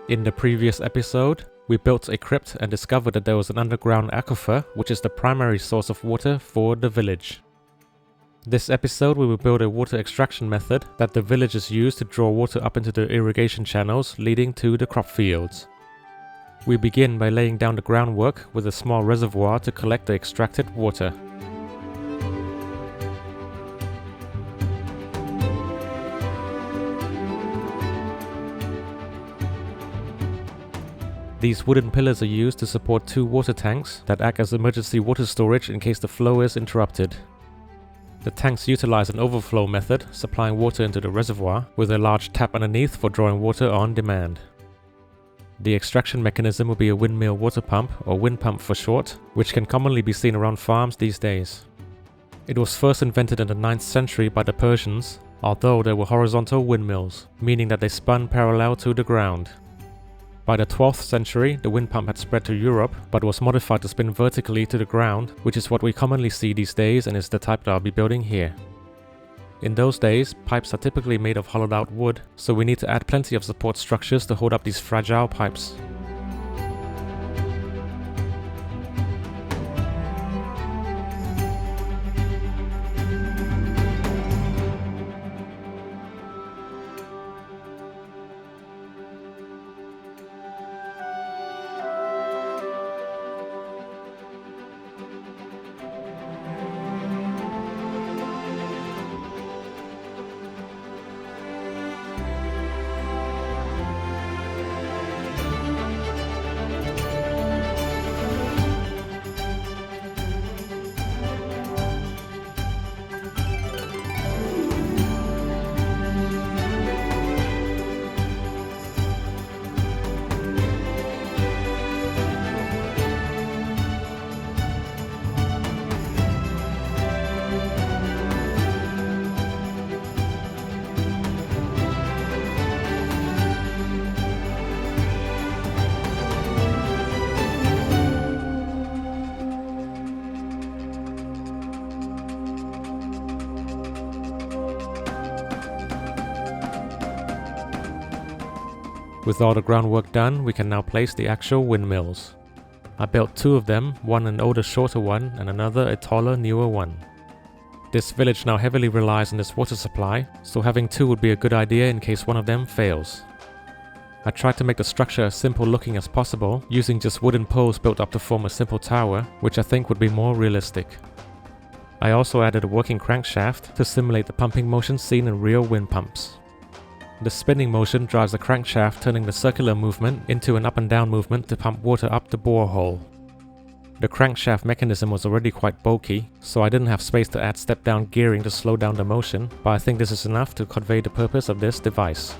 In the previous episode, we built a crypt and discovered that there was an underground aquifer, which is the primary source of water for the village. This episode we will build a water extraction method that the villagers use to draw water up into the irrigation channels leading to the crop fields. We begin by laying down the groundwork with a small reservoir to collect the extracted water. These wooden pillars are used to support 2 water tanks that act as emergency water storage in case the flow is interrupted. The tanks utilize an overflow method, supplying water into the reservoir, with a large tap underneath for drawing water on demand. The extraction mechanism will be a windmill water pump, or wind pump for short, which can commonly be seen around farms these days. It was first invented in the 9th century by the Persians, although they were horizontal windmills, meaning that they spun parallel to the ground. By the 12th century, the wind pump had spread to Europe, but was modified to spin vertically to the ground, which is what we commonly see these days and is the type that I'll be building here. In those days, pipes are typically made of hollowed out wood, so we need to add plenty of support structures to hold up these fragile pipes. With all the groundwork done, we can now place the actual windmills. I built 2 of them, one an older shorter one and another a taller newer one. This village now heavily relies on this water supply, so having 2 would be a good idea in case one of them fails. I tried to make the structure as simple looking as possible, using just wooden poles built up to form a simple tower, which I think would be more realistic. I also added a working crankshaft to simulate the pumping motion seen in real wind pumps. The spinning motion drives the crankshaft, turning the circular movement into an up and down movement to pump water up the borehole. The crankshaft mechanism was already quite bulky, so I didn't have space to add step-down gearing to slow down the motion, but I think this is enough to convey the purpose of this device.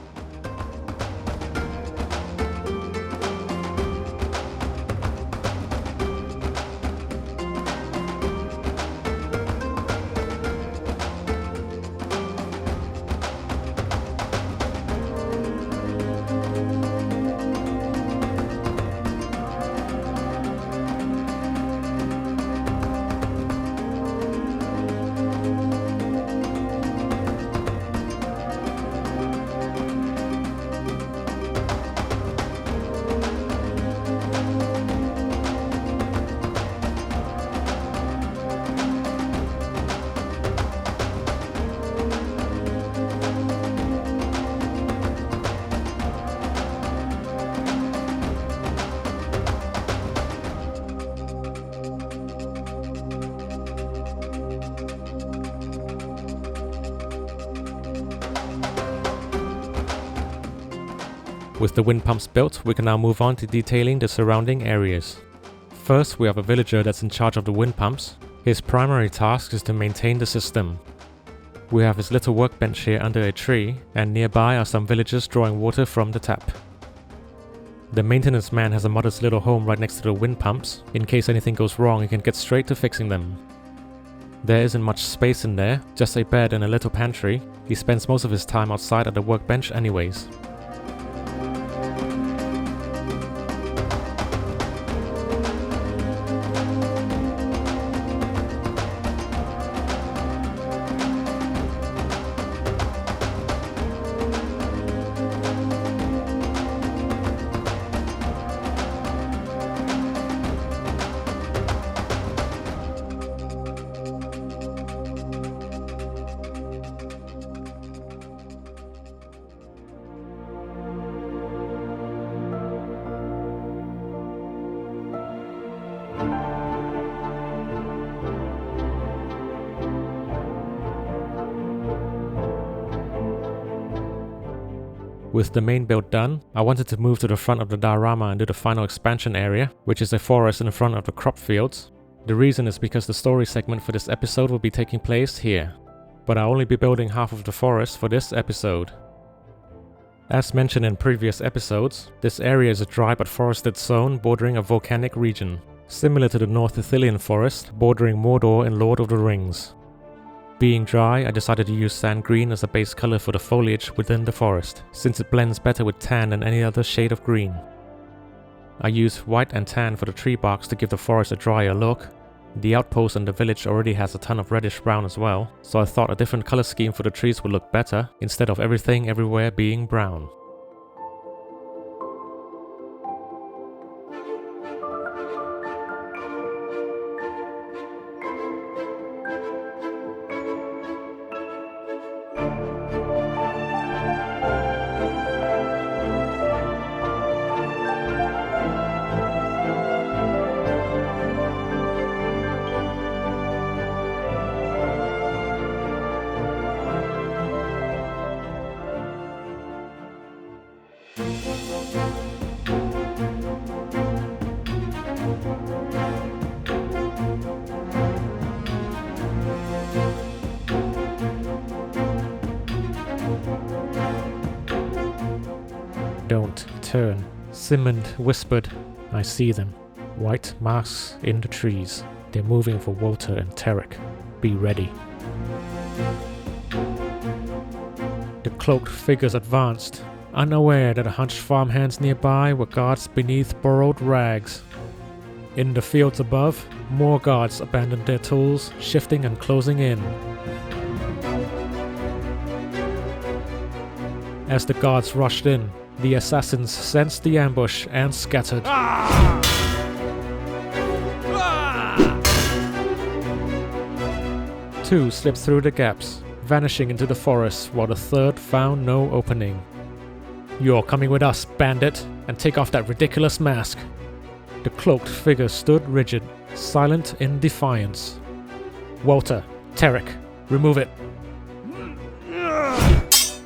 With the wind pumps built, we can now move on to detailing the surrounding areas. First, we have a villager that's in charge of the wind pumps. His primary task is to maintain the system. We have his little workbench here under a tree, and nearby are some villagers drawing water from the tap. The maintenance man has a modest little home right next to the wind pumps. In case anything goes wrong, he can get straight to fixing them. There isn't much space in there, just a bed and a little pantry. He spends most of his time outside at the workbench anyways. With the main build done, I wanted to move to the front of the diorama and do the final expansion area, which is a forest in front of the crop fields. The reason is because the story segment for this episode will be taking place here, but I'll only be building half of the forest for this episode. As mentioned in previous episodes, this area is a dry but forested zone bordering a volcanic region, similar to the North Ithilien forest bordering Mordor in Lord of the Rings. Being dry, I decided to use sand green as a base color for the foliage within the forest, since it blends better with tan than any other shade of green. I used white and tan for the tree barks to give the forest a drier look. The outpost in the village already has a ton of reddish brown as well, so I thought a different color scheme for the trees would look better, instead of everything everywhere being brown. Don't turn, Simond whispered. I see them. White masks in the trees. They're moving for Walter and Tarek. Be ready. The cloaked figures advanced, unaware that the hunched farmhands nearby were guards beneath borrowed rags. In the fields above, more guards abandoned their tools, shifting and closing in. As the guards rushed in, the assassins sensed the ambush and scattered. Two slipped through the gaps, vanishing into the forest, while the third found no opening. You're coming with us, bandit, and take off that ridiculous mask. The cloaked figure stood rigid, silent in defiance. Walter, Tarek, remove it.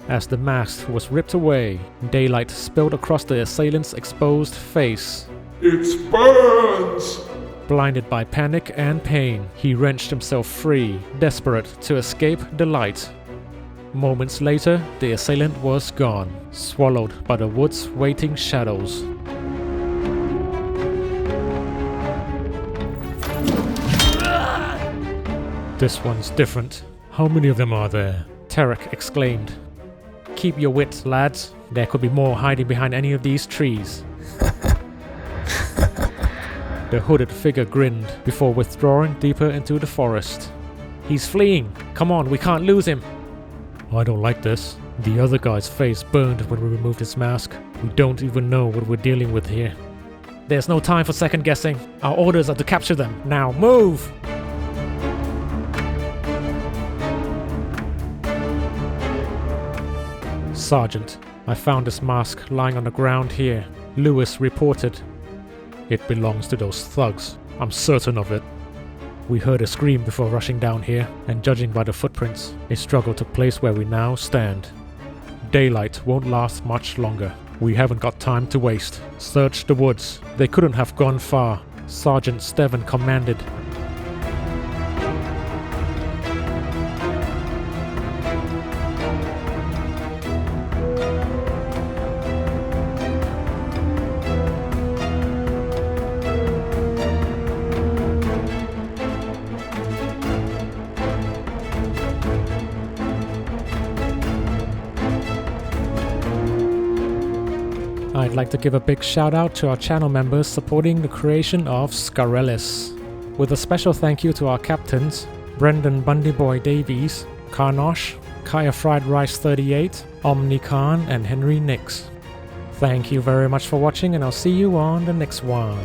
As the mask was ripped away, daylight spilled across the assailant's exposed face. It burns! Blinded by panic and pain, he wrenched himself free, desperate to escape the light. Moments later, the assailant was gone, swallowed by the wood's waiting shadows. This one's different. How many of them are there? Tarek exclaimed. Keep your wits, lads. There could be more hiding behind any of these trees. The hooded figure grinned before withdrawing deeper into the forest. He's fleeing. Come on, we can't lose him. I don't like this. The other guy's face burned when we removed his mask. We don't even know what we're dealing with here. There's no time for second guessing. Our orders are to capture them. Now move! Sergeant, I found this mask lying on the ground here. Lewis reported. It belongs to those thugs. I'm certain of it. We heard a scream before rushing down here, and judging by the footprints, a struggle took place where we now stand. Daylight won't last much longer. We haven't got time to waste. Search the woods. They couldn't have gone far. Sergeant Steven commanded. I'd like to give a big shout out to our channel members supporting the creation of Scarellis, with a special thank you to our captains, Brendan Bundyboy Davies, Karnosh, Kaya Fried Rice 38, Omni Khan, and Henry Nix. Thank you very much for watching, and I'll see you on the next one.